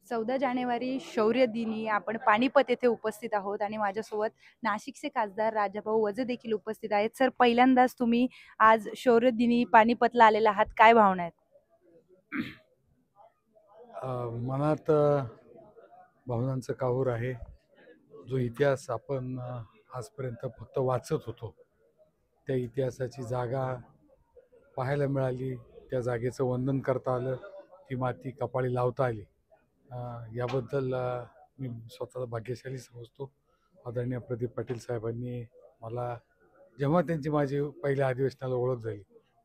14 जानेवारी शौर्य दिनी आपण पानिपत येथे उपस्थित आहोत आणि माझ्यासोबत नाशिकचे खासदार राजाभाऊ वजे देखील उपस्थित आहेत. सर, पहिल्यांदाच तुम्ही आज शौर्य दिनी पानिपतला आलेला आहात. काय भावना आहेत? मनात भावनांचं काहूर आहे. जो इतिहास आपण आजपर्यंत फक्त वाचत होतो, त्या इतिहासाची जागा पाहायला मिळाली, त्या जागेचं वंदन करता आलं, ती माती कपाळी लावता आली. याबद्दल मी स्वतःला भाग्यशाली समजतो. आदरणीय प्रदीप पाटील साहेबांनी मला जेव्हा त्यांची माझी पहिल्या अधिवेशनाला ओळख झाली,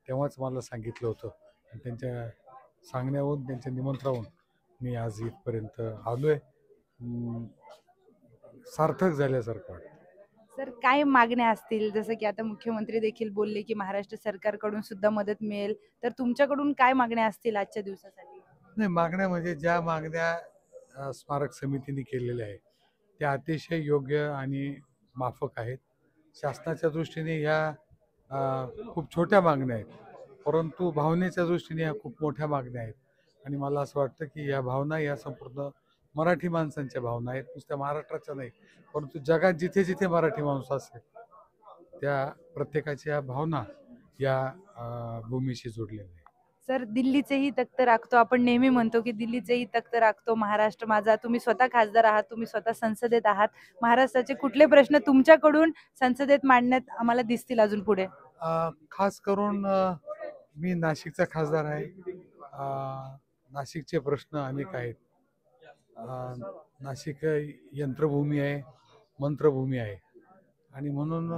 तेव्हाच मला सांगितलं होतं आणि त्यांच्या सांगण्याहून, त्यांच्या निमंत्रणावरून मी आज इथपर्यंत आलोय. सार्थक झाल्यासारखं वाटतं. सर, काय मागण्या असतील? जसं की आता मुख्यमंत्री देखील बोलले की महाराष्ट्र सरकारकडून सुद्धा मदत मिळेल. तर तुमच्याकडून काय मागण्या असतील आजच्या दिवसासाठी? नाही, मागण्या म्हणजे ज्या मागण्या स्मारक समितीने केलेल्या आहेत त्या अतिशय योग्य आणि माफक आहेत. शासनाच्या दृष्टीने ह्या खूप छोट्या मागण्या आहेत, परंतु भावनेच्या दृष्टीने ह्या खूप मोठ्या मागण्या आहेत. आणि मला असं वाटतं की या भावना या संपूर्ण मराठी माणसांच्या भावना आहेत, नुसत्या महाराष्ट्राच्या नाही, परंतु जगात जिथे जिथे मराठी माणूस असेल त्या प्रत्येकाच्या भावना या भूमीशी जोडलेल्या आहेत. सर, दिल्लीचेही तख्त राखतो. आपण नेहमी म्हणतो की दिल्लीचेही तख्त राखतो महाराष्ट्र माझा. तुम्ही स्वतः खासदार आहात, तुम्ही स्वतः संसदेत आहात. महाराष्ट्राचे कुठले प्रश्न तुमच्याकडून संसदेत मांडण्यात आम्हाला दिसतील अजून पुढे? खास करून मी नाशिकचा खासदार आहे. नाशिकचे प्रश्न अनेक आहेत. नाशिक यंत्रभूमी आहे, मंत्रभूमी आहे आणि म्हणून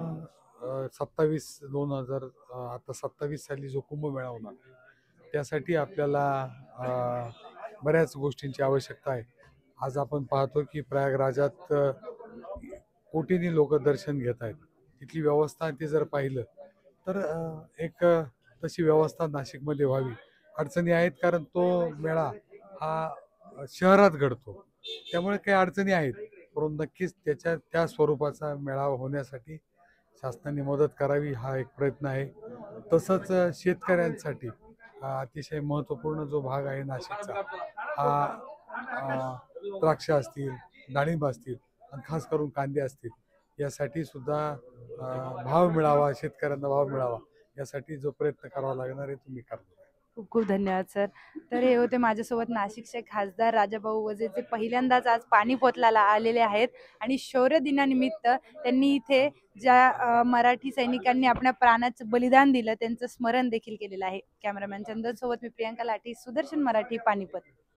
27/2000 आता 27 साली जो कुंभमेळा होणार त्यासाठी आपल्याला बऱ्याच गोष्टींची आवश्यकता आहे. आज आपण पाहतो की प्रयागराजात कोटींनी लोक दर्शन घेत आहेत. तिथली व्यवस्था ते जर पाहिलं तर एक तशी व्यवस्था नाशिकमध्ये व्हावी. अडचणी आहेत कारण तो मेळा हा शहरात घडतो, त्यामुळे काही अडचणी आहेत, परंतु नक्कीच त्या स्वरूपाचा मेळावा होण्यासाठी शासनाने मदत करावी हा एक प्रयत्न आहे. तसंच शेतकऱ्यांसाठी अतिशय महत्त्वपूर्ण जो भाग आहे नाशिकचा हा द्राक्ष असतील, डाळिंब असतील आणि खास करून कांदे असतील, यासाठी सुद्धा भाव मिळावा, शेतकऱ्यांना भाव मिळावा यासाठी जो प्रयत्न करावा लागणार आहे तो मी करतो. खूप खूप धन्यवाद सर. तर हे होते माझ्यासोबत नाशिकचे खासदार राजाभाऊ वजे, जे पहिल्यांदाच आज पानिपतला आलेले आहेत आणि शौर्य दिनानिमित्त त्यांनी इथे ज्या मराठी सैनिकांनी आपल्या प्राणाचं बलिदान दिलं त्यांचं स्मरण देखील केलेलं आहे. कॅमेरामॅन चंदन सोबत मी प्रियांका लाठी, सुदर्शन मराठी, पानिपत.